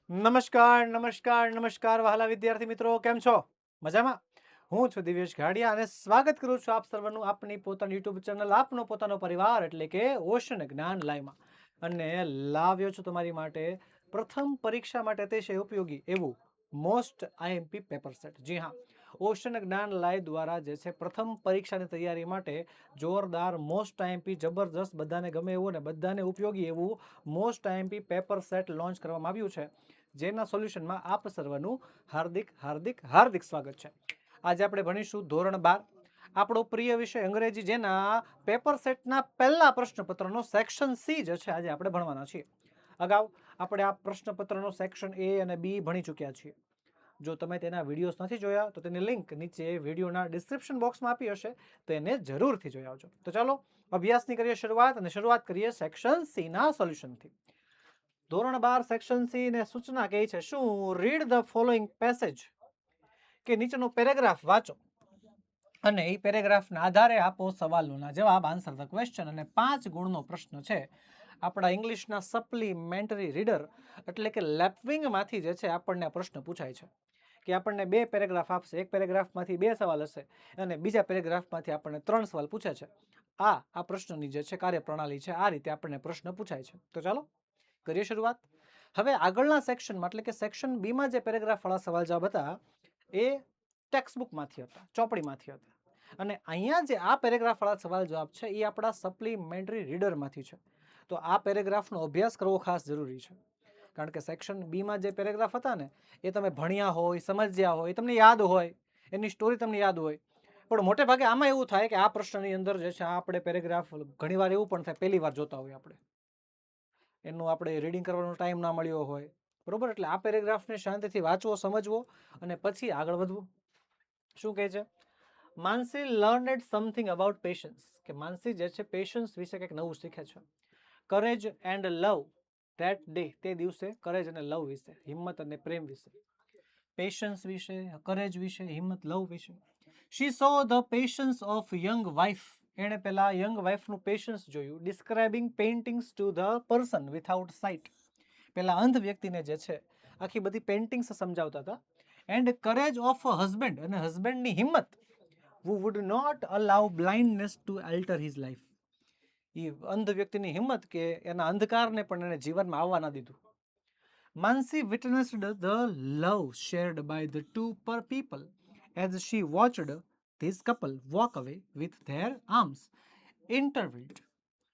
નમસ્કાર નમસ્કાર નમસ્કાર વહાલા વિદ્યાર્થી મિત્રો, કેમ છો? મજામાં? હું છું દિવ્યેશ ગાડિયા અને સ્વાગત કરું છું આપ સર્વનું આપની પોતાની યુટ્યુબ ચેનલ, આપનો પોતાનો પરિવાર એટલે કે ઓશન જ્ઞાન લાઈવમાં. અને લાવ્યો છું તમારી માટે પ્રથમ પરીક્ષા માટે અતિશય ઉપયોગી એવું મોસ્ટ આઈએમપી પેપર સેટ. જી હા, ઓશન જ્ઞાન લાઈવ દ્વારા જે છે પ્રથમ પરીક્ષાની તૈયારી માટે જોરદાર મોસ્ટ આઈએમપી જબરજસ્ત બધાને ગમે એવું ને બધાને ઉપયોગી એવું most IMP paper set launch કરવામાં આવ્યું છે, જેના સોલ્યુશનમાં આપ સર્વનું હાર્દિક હાર્દિક હાર્દિક સ્વાગત છે. આજે આપણે ભણીશું ધોરણ 12, આપણો પ્રિય વિષય અંગ્રેજી, જેના પેપર સેટના પહેલા પ્રશ્નપત્રનો સેક્શન સી જે છે આજે આપણે ભણવાના છીએ. અગાઉ આપણે આ પ્રશ્નપત્રનો સેક્શન એ અને બી ભણી ચૂક્યા છીએ. જો તમે તેના વિડીયોઝ નથી જોયા તો તેની લિંક નીચે વિડીયોના ડિસ્ક્રિપ્શન બોક્સમાં આપી હશે, તો એને જરૂરથી જોઈ આવજો. તો ચાલો અભ્યાસની કરીએ શરૂઆત, અને શરૂઆત કરીએ સેક્શન સી ના સોલ્યુશનથી. ધોરણ 12 સેક્શન સી ને સૂચના કહે છે શું? રીડ ધ ફોલોઈંગ પેસેજ, કે નીચેનો પેરેગ્રાફ વાંચો અને એ પેરેગ્રાફના આધારે આપો સવાલોના જવાબ, આન્સર ધ ક્વેશ્ચન. અને 5 ગુણનો પ્રશ્ન છે. આપણા ઇંગ્લિશના સપ્લિમેન્ટરી રીડર એટલે કે લેપવિંગમાંથી જે છે આપણને પ્રશ્ન પૂછાય છે કે આપણને 2 પેરેગ્રાફ આપશે, એક પેરેગ્રાફમાંથી 2 સવાલ હશે અને બીજા પેરેગ્રાફમાંથી આપણને 3 સવાલ પૂછે છે. આ પ્રશ્નની જે છે કાર્યપ્રણાલી છે, આ રીતે આપણને પ્રશ્ન પૂછાય છે. તો ચાલો કરીએ શરૂઆત. હવે આગળના સેક્શનમાં એટલે કે સેક્શન બીમાં જે પેરેગ્રાફ વાળા સવાલ જવાબ હતા એ ટેક્સ્ટ બુકમાંથી હતા, ચોપડીમાંથી હતા. અને અહીંયા જે આ પેરેગ્રાફ વાળા સવાલ જવાબ છે એ આપણા સપ્લિમેન્ટરી રીડરમાંથી છે. તો આ પેરેગ્રાફનો અભ્યાસ કરવો ખાસ જરૂરી છે, કારણ કે સેક્શન બીમાં જે પેરેગ્રાફ હતા ને એ તમે ભણ્યા હોય, સમજ્યા હોય, તમને યાદ હોય, એની સ્ટોરી તમને યાદ હોય. પણ મોટે ભાગે આમાં એવું થાય કે આ પ્રશ્નની અંદર જે છે આપણે પેરેગ્રાફ ઘણીવાર એવું પણ થાય પહેલી વાર જોતા હોય આપણે, એનું આપણે રીડિંગ કરવાનો ટાઈમ ના મળ્યો હોય, બરોબર. એટલે આ પેરેગ્રાફને શાંતિથી વાંચવો, સમજવો અને પછી આગળ વધવું. શું કહે છે? માનસી લર્નડ સમથિંગ અબાઉટ પેશન્સ, કે માનસી જે છે પેશન્સ વિશે કંઈક નવું શીખે છે. Courage and love that day, તે દિવસે કરેજ અને લવ વિશે, હિંમત અને પ્રેમ વિશે. પેશન્સ વિશે, કરેજ વિશે, હિંમત, લવ વિશે. She saw the patience of young wife, એણે પેલા યંગ વાઇફનું પેશન્સ જોયું. Describing paintings to the person without sight, પેલા અંધ વ્યક્તિને જે છે આખી બધી પેઇન્ટિંગ્સ સમજાવતા હતા. એન્ડ કરેજ ઓફ હસબન્ડ, અને હસબન્ડની હિંમત, who would not allow blindness to alter his life, એ અંધ વ્યક્તિની હિંમત કે એના અંધકારને પણ એને જીવનમાં આવવા ના દીધું. Mansi witnessed the love shared by the two per people as she watched this couple walk away with their arms intertwined.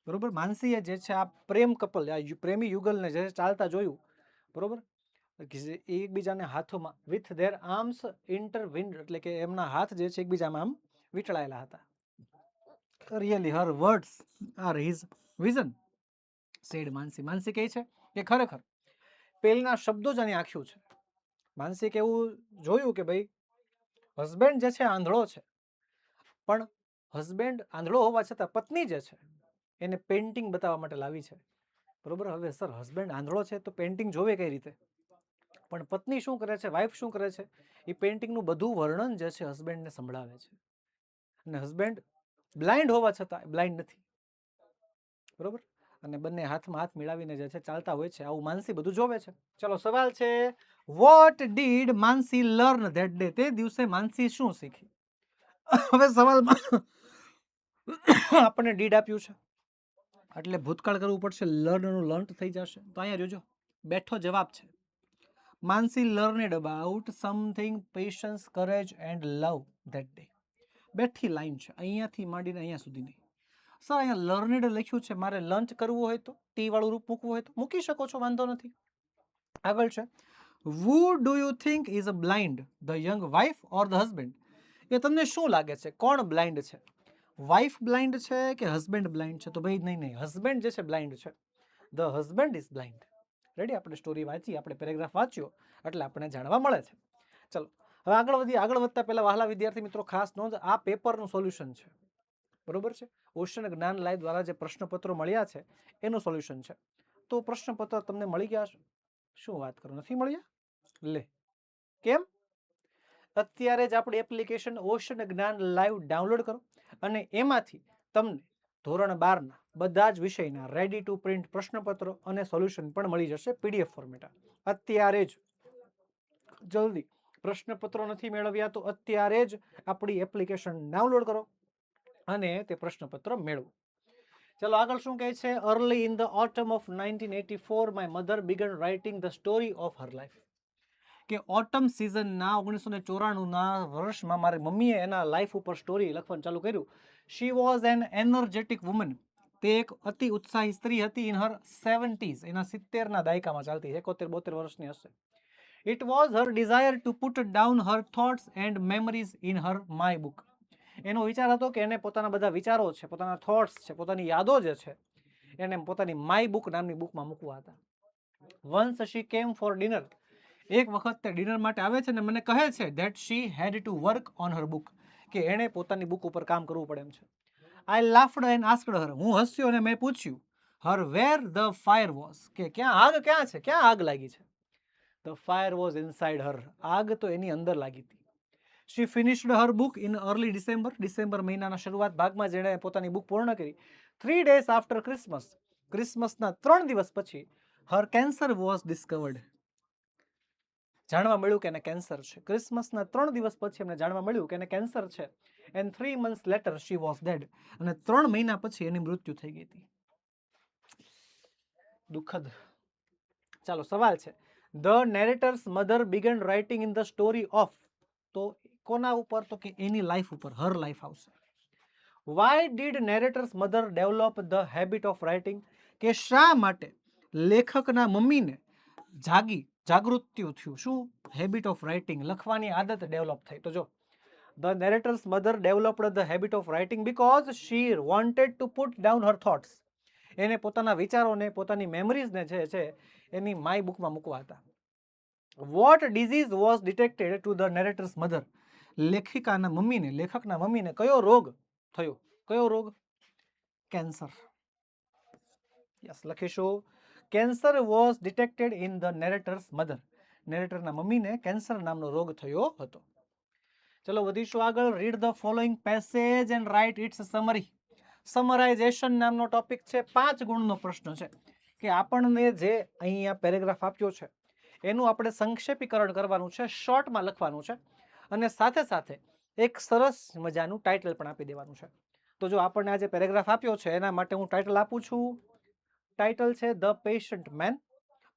બરોબર, માનસીએ જે છે આ પ્રેમ કપલ, આ પ્રેમી યુગલને જે ચાલતા જોયું, બરોબર, એકબીજાને હાથોમાં વિથ ધેર આર્મ્સ ઇન્ટરવિન્ડ, એટલે કે એમના હાથ જે છે એકબીજામાં આમ વીંટળાયેલા હતા. Really her words are his vision, said Mansi. Mansi કહે છે કે ખરેખર પેલના શબ્દો જ આની આંખ્યું છે. માનસી કે એવું જોયું કે ભાઈ હસબન્ડ જે છે આંધળો છે, પણ હસબન્ડ આંધળો હોવા છતાં પત્ની જે છે એને પેઇન્ટિંગ બતાવવા માટે લાવી છે. બરોબર, હવે સર હસબન્ડ આંધળો છે તો પેઇન્ટિંગ જોવે કઈ રીતે? પણ પત્ની શું કરે છે, વાઇફ શું કરે છે, એ પેઇન્ટિંગનું બધું વર્ણન જે છે હસબન્ડને સંભળાવે છે. અને હસબન્ડ બ્લાઇન્ડ હોવા છતાં બ્લાઇન્ડ નથી, બરોબર. અને બંને હાથમાં હાથ મિલાવીને જે છે ચાલતા હોય છે, આવું માનસી બધું જોવે છે. ચલો સવાલ છે, what did Mansi learn that day, તે દિવસે માનસી શું શીખી? હવે સવાલમાં આપણને ડીડ આપ્યું છે એટલે ભૂતકાળ કરવું પડશે, લર્નનું લર્ન્ટ થઈ જશે. તો અહીંયા જોજો બેઠો જવાબ છે, Mansi learned about something patience, courage and love that day. બેઠી લાઈન છે અહીંયાથી માંડીને અહીંયા સુધીની. સર અહીંયા લર્નેડ લખ્યું છે, મારે લંચ કરવું હોય તો ટી વાળું રૂપ મૂકવું હોય તો મૂકી શકો છો, વાંધો નથી. આગળ છે, who do you think is a blind, the young wife or the husband? એ તમને શું લાગે છે કોણ બ્લાઇન્ડ છે? વાઇફ બ્લાઇન્ડ છે કે હસબન્ડ બ્લાઇન્ડ છે? તો ભાઈ નહીં, હસબન્ડ જે છે બ્લાઇન્ડ છે. The husband is blind. Ready, આપણે સ્ટોરી વાંચી, આપણે પેરેગ્રાફ વાંચ્યો એટલે આપણને જાણવા મળે છે. ચલો હવે આગળ વધીએ. આગળ વધતા પહેલા વહાલા વિદ્યાર્થી મિત્રો ખાસ નોંધ, આ પેપરનું સોલ્યુશન છે, બરોબર છે. ઓશન જ્ઞાન લાઈવ દ્વારા જે પ્રશ્નપત્રો મળ્યા છે એનું સોલ્યુશન છે. તો પ્રશ્નપત્ર તમને મળી ગયા છે? શું વાત કરો, નથી મળ્યા? લે, કેમ? અત્યારે જ આપણી એપ્લિકેશન ઓશન જ્ઞાન લાઈવ ડાઉનલોડ કરો અને એમાંથી તમને ધોરણ 12ના બધા જ વિષયના રેડી ટુ પ્રિન્ટ પ્રશ્નપત્રો અને સોલ્યુશન પણ મળી જશે પીડીએફ ફોર્મેટમાં. અત્યારે જ જલ્દી પ્રશ્નપત્રો નથી મેળવ્યા તો અત્યારે જ આપણી એપ્લિકેશન ડાઉનલોડ કરો અને તે પ્રશ્નપત્ર મેળવો. ચલો આગળ શું કહે છે? Early in the autumn of 1984 my mother began writing the story of her life. કે ઓટમ સિઝનના 1994ના વર્ષમાં મારી મમ્મીએ એના લાઈફ ઉપર સ્ટોરી લખવાનું ચાલુ કર્યું. She was an energetic woman. તે એક અતિ ઉત્સાહી સ્ત્રી હતી. ઇન હર 70s, એના 70ના દાયકામાં ચાલતી, 71-72 વર્ષની હશે. It was her desire to put down her thoughts and memories in her my book. એનો વિચાર હતો કે એને પોતાના બધા વિચારો છે, પોતાના થોટ્સ છે, પોતાની યાદો જે છે, એને પોતાની માય બુક નામની બુકમાં મૂકવા હતા. વન્સ શી કેમ ફોર ડિનર. એક વખત તે ડિનર માટે આવે છે ને મને કહે છે that she had to work on her book, કે એણે પોતાની બુક ઉપર કામ કરવું પડે એમ છે. I laughed and asked her. હું હસ્યો અને મેં પૂછ્યું her where the fire was, કે ક્યાં છે, ક્યાં આગ લાગી છે. The fire was inside her. આગ તો એની અંદર લાગી હતી. She finished her book in early December. December મહિનાના શરૂઆત ભાગમાં જેણે પોતાની બુક પૂર્ણ કરી. 3 days આફ્ટર ક્રિસમસ. ક્રિસમસના 3 દિવસ પછી હર કેન્સર વોઝ ડિસ્કવર્ડ. જાણવા મળ્યું કે એને કેન્સર છે. ક્રિસમસના 3 દિવસ પછી એમને જાણવા મળ્યું કે એને કેન્સર છે. And 3 months later she was dead. અને 3 મહિના પછી એની મૃત્યુ થઈ ગઈ હતી. દુઃખદ. ચાલો સવાલ છે. The narrator's mother began writing in the story of. તો કોના ઉપર? તો કે એની લાઈફ ઉપર, હર લાઈફ આવશે. Why did narrators mother develop the habit of writing. કે શા માટે લેખકના મમ્મીને જાગૃત્યુ થયું? શું? હેબિટ ઓફ રાઇટિંગ, લખવાની આદત ડેવલપ થઈ. તો જો the narrator's mother developed the habit of writing because she wanted to put down her thoughts. એને પોતાના વિચારોને, પોતાની મેમરીઝને જે છે એની માય બુકમાં મૂકવા હતા. What disease was detected to the narrator's mother. લેખકના મમ્મીને કયો રોગ થયો? કયો રોગ? કેન્સર. યસ, લખીશું cancer was detected in the narrator's mother. નેરેટરના મમ્મીને કેન્સર નામનો રોગ થયો હતો. ચલો વધીશું આગળ. Read the following passage and write its summary. Summarisation નામનો ટોપિક છે. 5 ગુણનો પ્રશ્ન છે કે આપણને જે અહીંયા પેરેગ્રાફ આપ્યો છે એનું આપણે સંક્ષેપીકરણ કરવાનું છે, શોર્ટમાં લખવાનું છે અને સાથે સાથે એક સરસ મજાનું ટાઇટલ પણ આપી દેવાનું છે. તો જો આપણને આ જે પેરેગ્રાફ આપ્યો છે એના માટે હું ટાઇટલ આપું છું. ટાઇટલ છે ધ પેશન્ટ મેન.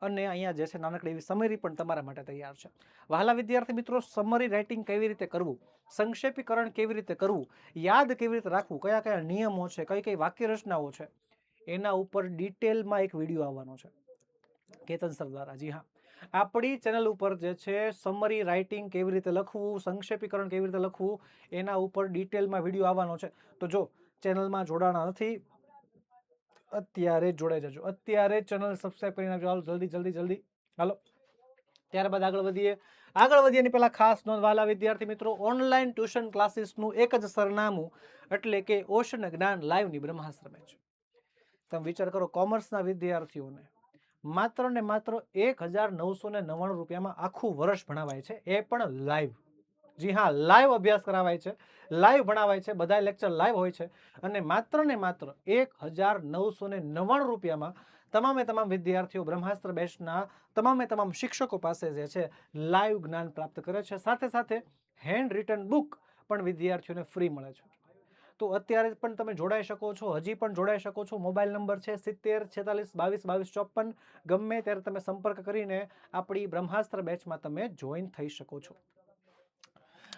અને અહીંયા જે છે નાનકડી એવી સમરી પણ તમારા માટે તૈયાર છે. વહાલા વિદ્યાર્થી મિત્રો, સમરી રાઇટિંગ કેવી રીતે કરવું, સંક્ષેપીકરણ કેવી રીતે કરવું, યાદ કેવી રીતે રાખવું, કયા કયા નિયમો છે, કઈ કઈ વાક્ય રચનાઓ છે, એના ઉપર ડિટેલમાં એક વિડીયો આવવાનો છે કેતન સર દ્વારા. જી હા, આપણી ચેનલ ઉપર જે છે સમરી રાઇટિંગ કેવી રીતે લખવું, સંક્ષેપીકરણ કેવી રીતે લખવું, એના ઉપર ડિટેલમાં વિડીયો આવવાનો છે. તો જો ચેનલમાં જોડાણા નથી, અત્યારે જોડાઈ જજો. અત્યારે ચેનલ સબસ્ક્રાઇબ કરી નાખજો. હાલો જલ્દી. હાલો, ત્યારબાદ આગળ વધીએ એની પહેલા ખાસ નોંધ વાલા વિદ્યાર્થી મિત્રો, ઓનલાઈન ટ્યુશન ક્લાસીસનું એક જ સરનામું, એટલે કે ઓશન જ્ઞાન લાઈવની બ્રહ્માસ્ત્ર બેચ. તમે વિચાર કરો, કોમર્સના વિદ્યાર્થીઓને માત્ર ને માત્ર 1999 રૂપિયામાં આખું વર્ષ ભણાવાય છે, એ પણ લાઈવ. જી હા, લાઈવ અભ્યાસ કરાવાય છે, લાઈવ ભણાવાય છે, બધા લેક્ચર લાઈવ હોય છે અને માત્ર ને માત્ર 1999 રૂપિયામાં તમામ વિદ્યાર્થીઓ બ્રહ્માસ્ત્ર બેચના તમામ શિક્ષકો પાસે જે છે લાઈવ જ્ઞાન પ્રાપ્ત કરે છે. સાથે સાથે હેન્ડ રિટન બુક પણ વિદ્યાર્થીઓને ફ્રી મળે છે. તો અત્યારે પણ તમે જોડાઈ શકો છો, હજી પણ જોડાઈ શકો છો. મોબાઈલ નંબર છે 70 46 22 22 54. ગમે ત્યારે તમે સંપર્ક કરીને આપણી બ્રહ્માસ્ત્ર બેચમાં તમે જોઈન થઈ શકો છો.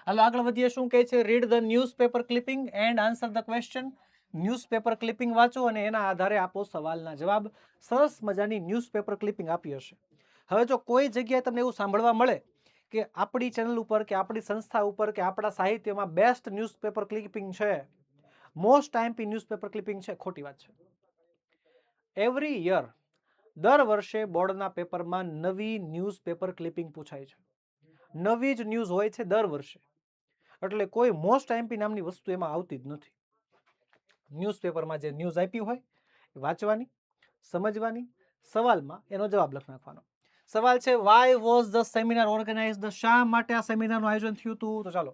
હાલો આગળ વધીએ. શું કહે છે? Read the newspaper clipping and answer the question. Newspaper clipping વાંચો અને એના આધારે આપો સવાલના જવાબ. સરસ મજાની ન્યૂઝપેપર ક્લિપિંગ આપી હશે. હવે જો કોઈ જગ્યાએ તમને એવું સાંભળવા મળે કે આપણી ચેનલ ઉપર કે આપણી સંસ્થા ઉપર કે આપણા સાહિત્યમાં બેસ્ટ ન્યૂઝપેપર ક્લિપિંગ છે, મોસ્ટ આઈએમપી ન્યૂઝપેપર ક્લિપિંગ છે, ખોટી વાત છે. એવરી યર, દર વર્ષે બોર્ડના પેપરમાં નવી ન્યૂઝપેપર ક્લિપિંગ પૂછાય છે. નવી જ ન્યૂઝ હોય છે દર વર્ષે. એટલે કોઈ મોસ્ટ આઈએમપી નામની વસ્તુ એમાં આવતી જ નથી. ન્યૂઝપેપરમાં જે ન્યૂઝ આપી હોય વાંચવાની, સમજવાની, સવાલમાં એનો જવાબ લખી નાખવાનો. સવાલ છે why was the seminar organised. શા માટે આ સેમિનારનું આયોજન થયું હતું? તો ચાલો,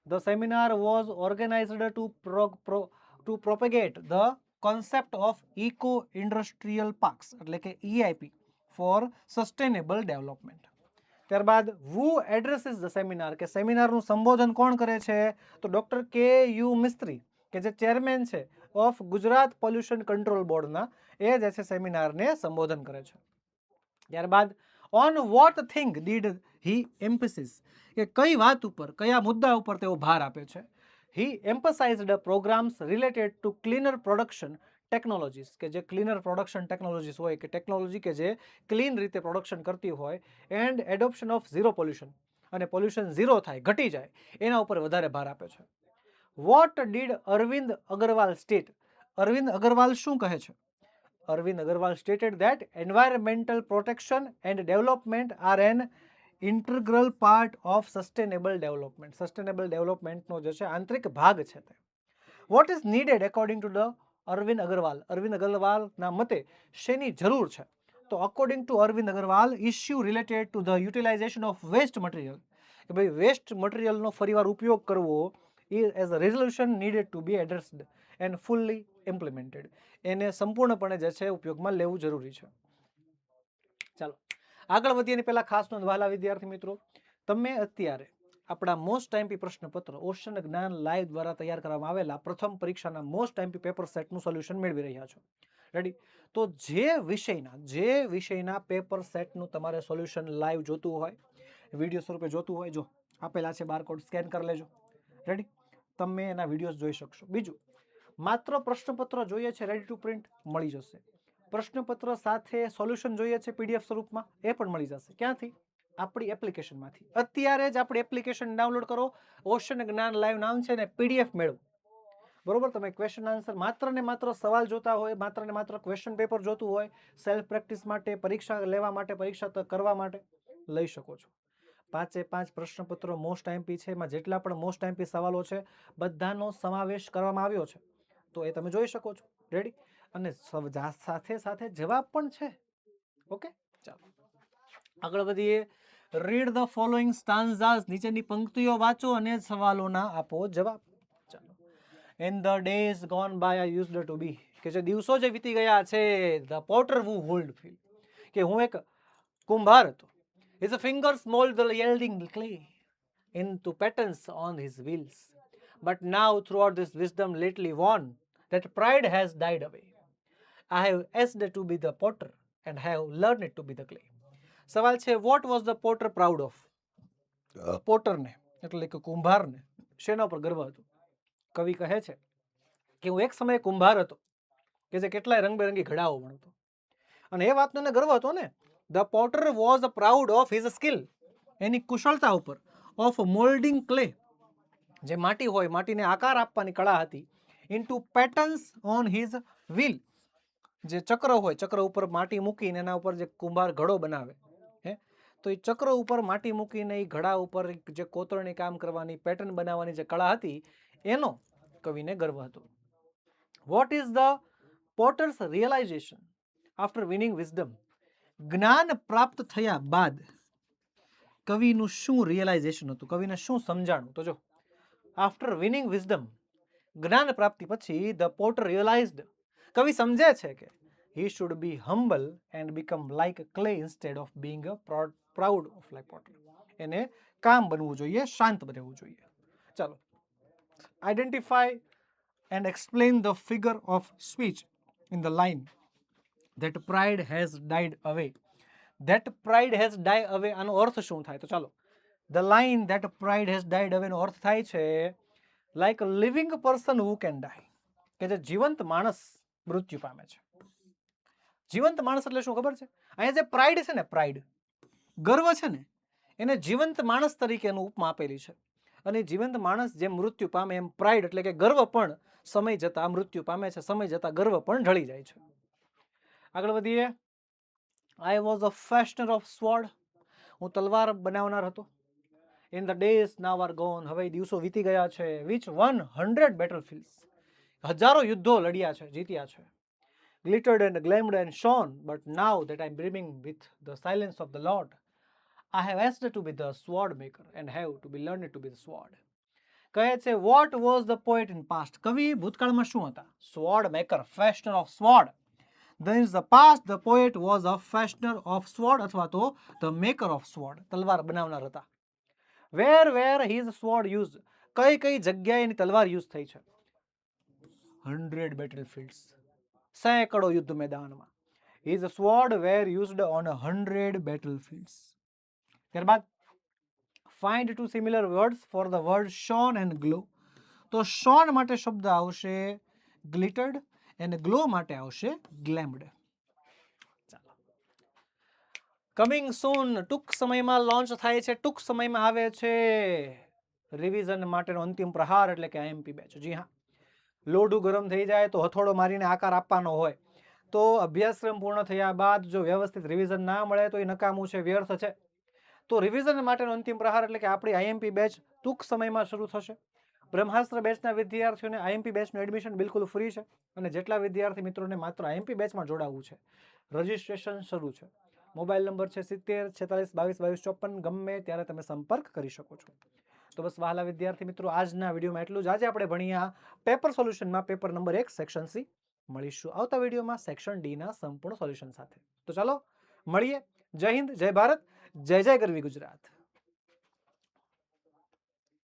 the seminar was organised to propagate the concept of eco industrial parks એટલે કે EIP ફોર સસ્ટેનેબલ ડેવલપમેન્ટ. ત્યારબાદ વુ એડ્રેસીસ ધ સેમિનાર કે સેમિનારનું સંબોધન કોણ કરે છે? તો ડૉક્ટર KU મિસ્ત્રી કે જે ચેરમેન છે ઓફ ગુજરાત પોલ્યુશન કંટ્રોલ બોર્ડના, એ જે છે સેમિનારને સંબોધન કરે છે. ત્યારબાદ on vote thing did he emphasis કે કઈ વાત ઉપર, કયા મુદ્દા ઉપર તેઓ ભાર આપે છે? He emphasised programmes related to cleaner production technologies કે જે ક્લીનર પ્રોડક્શન ટેકનોલોજીસ હોય કે ટેકનોલોજી કે જે ક્લીન રીતે પ્રોડક્શન કરતી હોય and adoption of zero pollution અને પોલ્યુશન ઝીરો થાય, ઘટી જાય, એના ઉપર વધારે ભાર આપે છે. What did Arvind Agrawal state? Arvind Agrawal શું કહે છે? Arvind Agarwal stated that environmental protection and development are an integral part of sustainable development. Sustainable development નો જે છે આંતરિક ભાગ છે તે. What is needed according to the Arvind Agarwal? Arvind અગ્રવાલના મતે શેની જરૂર છે? તો according to Arvind Agrawal, issue related to the utilization of waste material કે ભાઈ વેસ્ટ મટીરિયલનો ફરીવાર ઉપયોગ કરવો as a resolution needed to be addressed and fully implemented. એને સંપૂર્ણપણે જે છે ઉપયોગમાં લેવું જરૂરી છે. ચાલો આગળ વધીએ એની પહેલા ખાસ નોંધ વહાલા વિદ્યાર્થી મિત્રો, તમે અત્યારે આપણા મોસ્ટ ટાઈમપી પ્રશ્નપત્ર ઓશન જ્ઞાન લાઈવ દ્વારા તૈયાર કરવામાં આવેલા પ્રથમ પરીક્ષાના મોસ્ટ ટાઈમપી પેપર સેટનું સોલ્યુશન મેળવી રહ્યા છો. રેડી? તો જે વિષયના પેપર સેટનું તમારે સોલ્યુશન લાઈવ જોતું હોય, વિડીયો સ્વરૂપે જોતું હોય, જો આપેલા છે બારકોડ, સ્કેન કરી લેજો. રેડી? તમે એના વિડીયોઝ જોઈ શકશો. બીજું, માત્ર પ્રશ્નપત્ર જોઈએ છે રેડી ટુ પ્રિન્ટ, મળી જશે. પ્રશ્નપત્ર સાથે સોલ્યુશન જોઈએ છે PDF સ્વરૂપમાં, એ પણ મળી જશે. ક્યાંથી? આપણી એપ્લિકેશનમાંથી. અત્યારે જ આપણી એપ્લિકેશન ડાઉનલોડ કરો, ઓશન જ્ઞાન લાઈવ નામ છે ને, PDF મેળવો. બરોબર? તમે ક્વેશ્ચન આન્સર માત્ર ને માત્ર સવાલ જોતા હોય, માત્ર ને માત્ર ક્વેશ્ચન પેપર જોતું હોય, સેલ્ફ પ્રેક્ટિસ માટે, પરીક્ષા લેવા માટે, પરીક્ષા કરવા માટે લઈ શકો છો. 5 પ્રશ્નપત્રો મોસ્ટ ટાઈમપી છે, એમાં જેટલા પણ મોસ્ટ ટાઈમપી સવાલો છે બધાનો સમાવેશ કરવામાં આવ્યો છે, તો એ તમે જોઈ શકો છો. રેડી? અને સાથે સાથે જવાબ પણ છે. ઓકે, ચાલો આગળ વધીએ. રીડ ધ ફોલોઈંગ સ્ટાન્ઝાસ, નીચેની પંક્તિઓ વાંચો અને સવાલોના આપો જવાબ. ચાલો. In the days gone by I used to be કે જે દિવસો જે વીતી ગયા છે, the potter who hold feel કે હું એક કુંભાર હતો. His fingers mold the yielding clay into patterns on his wheels. But now, throughout this wisdom lately won, that pride has died away. I have asked to be the potter and have learned to be the clay. સવાલ છે, what was the potter proud of? પોટરને એટલે કે કુંભારને શેના પર ગર્વ હતો? કવિ કહે છે કે હું એક સમયે કુંભાર હતો કે જે કેટલાય રંગબેરંગી ઘડાઓ વણતો, અને એ વાતનો એને ગર્વ હતો ને. The potter was proud of his skill, એની કુશળતા ઉપર, ઓફ મોલ્ડિંગ ક્લે, જે માટી હોય, માટીને આકાર આપવાની કળા હતી, into patterns on his wheel, જે ચક્ર હોય, ચક્ર ઉપર માટી મૂકીને એના ઉપર જે કુંભાર ઘડો બનાવે, હે, તો એ ચક્ર ઉપર માટી મૂકીને એ ઘડા ઉપર જે કોતરણી કામ કરવાની, પેટર્ન બનાવવાની જે કળા હતી, એનો કવિને ગર્વ હતો. What is the potter's realisation after winning wisdom? જ્ઞાન પ્રાપ્ત થયા બાદ કવિનું શું રિયલાઇઝેશન હતું? કવિને શું સમજાણું? તો જો, આફ્ટર વિનિંગ વિઝડમ, જ્ઞાન પ્રાપ્તિ પછી, ધ પોટર રિયલાઇઝડ, કવિ સમજે છે કે he should be humble and become like clay instead of being a proud of like potter. એને કામ બનવું જોઈએ, શાંત બનવું જોઈએ. ચાલો, identify and explain the figure of speech in the line that pride has died away. That pride has died away આનો અર્થ શું થાય? તો ચાલો, the line that pride has died away નો અર્થ થાય છે like a living person who can die, કે જે જીવંત માણસ મૃત્યુ પામે છે. જીવંત માણસ એટલે શું ખબર છે? અહીંયા જે પ્રાઇડ છે ને, પ્રાઇડ, ગર્વ છે ને, એને જીવંત માણસ તરીકેનું ઉપમા આપેલી છે. અને જીવંત માણસ જેમ મૃત્યુ પામે એમ પ્રાઇડ એટલે કે ગર્વ પણ સમય જતા મૃત્યુ પામે છે, સમય જતા ગર્વ પણ ઢળી જાય છે. આગળ વધીએ. I was a fashioner of sword, હું તલવાર બનાવનાર હતો. In the days now are gone, હવે દિવસો વીતી ગયા છે. વિચ 100 બેટલફિલ્ડ્સ, હજારો યુદ્ધો લડ્યા છે, જીત્યા છે. Glittered and gleamed and shone, but now that I'm brimming with the silence of the Lord, I have asked to be the sword maker and have to be learned to be the sword. કહે છે what was the poet in past, કવિ ભૂતકાળમાં શું હતા? Sword maker, fashioner of sword. Then in the past the poet was a fashioner of sword અથવા તો the maker of sword, તલવાર બનાવનાર હતા. Where his sword used, કઈ જગ્યાએ એની તલવાર યુઝ થઈ છે? 100 battlefields, સેંકડો યુદ્ધ મેદાનમાં. His sword were used on 100 battlefields. ત્યારબાદ find two similar words for the word shone and glow. તો shone માટે શબ્દ આવશે glittered અને ગ્લો માટે આવશે ગ્લેમ્ડ. ચાલો, કમિંગ સૂન, ટૂંક સમયમાં લોન્ચ થાય છે, ટૂંક સમયમાં આવે છે રિવિઝન માટેનો અંતિમ પ્રહાર એટલે કે આઈએમપી બેચ. જી હા, લોઢું ગરમ થઈ જાય તો હથોડો મારીને આકાર આપવાનો હોય. તો અભ્યાસક્રમ પૂર્ણ થયા બાદ જો વ્યવસ્થિત રિવિઝન ના મળે તો એ નકામું છે, વ્યર્થ છે. તો રિવિઝન માટેનો અંતિમ પ્રહાર એટલે કે આપણી આઈએમપી બેચ ટૂંક સમયમાં શરૂ થશે. બ્રહ્માસ્ત્ર બેચના વિદ્યાર્થીઓને આઈએમપી બેચનું એડમિશન બિલકુલ ફ્રી છે અને જેટલા વિદ્યાર્થી મિત્રોને માત્ર આઈએમપી બેચમાં જોડાવવું છે, રજિસ્ટ્રેશન શરૂ છે. મોબાઈલ નંબર છે 70 46 22 22 54, ગમે ત્યારે તમે સંપર્ક કરી શકો છો. તો બસ વહાલા વિદ્યાર્થી મિત્રો, આજના વિડીયોમાં એટલું જ. આજે આપણે ભણ્યા પેપર સોલ્યુશનમાં પેપર નંબર 1 સેક્શન સી. મળીશું આવતા વિડીયોમાં સેક્શન ડી ના સંપૂર્ણ સોલ્યુશન સાથે. તો ચાલો મળીએ. જય હિન્દ, જય ભારત, જય જય ગરવી ગુજરાત.